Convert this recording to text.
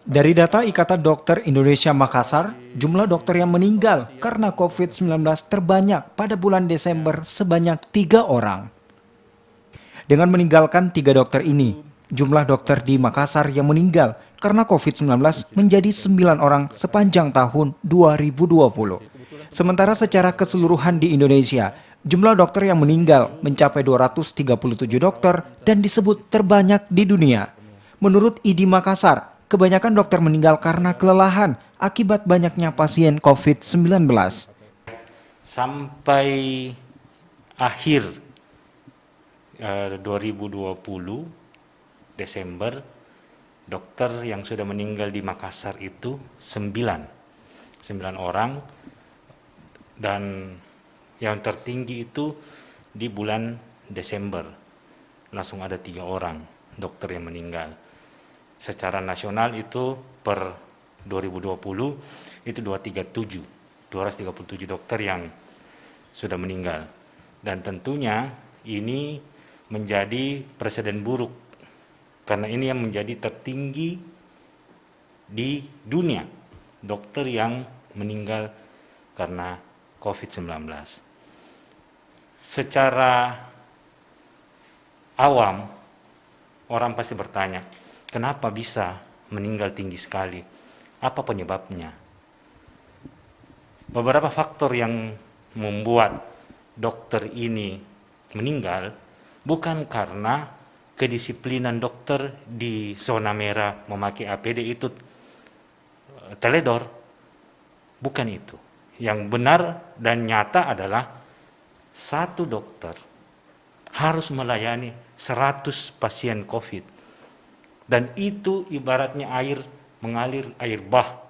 Dari data Ikatan Dokter Indonesia Makassar, jumlah dokter yang meninggal karena COVID-19 terbanyak pada bulan Desember sebanyak 3 orang. Dengan meninggalkan 3 dokter ini, jumlah dokter di Makassar yang meninggal karena COVID-19 menjadi 9 orang sepanjang tahun 2020. Sementara secara keseluruhan di Indonesia, jumlah dokter yang meninggal mencapai 237 dokter dan disebut terbanyak di dunia. Menurut ID Makassar, kebanyakan dokter meninggal karena kelelahan akibat banyaknya pasien COVID-19. Sampai akhir 2020 Desember, dokter yang sudah meninggal di Makassar itu 9 orang, dan yang tertinggi itu di bulan Desember langsung ada 3 orang dokter yang meninggal. Secara nasional itu per 2020 itu 237 dokter yang sudah meninggal, dan tentunya ini menjadi presiden buruk karena ini yang menjadi tertinggi di dunia, dokter yang meninggal karena COVID-19. Secara awam orang pasti bertanya, kenapa bisa meninggal tinggi sekali? Apa penyebabnya? Beberapa faktor yang membuat dokter ini meninggal bukan karena kedisiplinan dokter di zona merah memakai APD itu teledor. Bukan itu. Yang benar dan nyata adalah satu dokter harus melayani 100 pasien COVID. Dan itu ibaratnya air mengalir air bah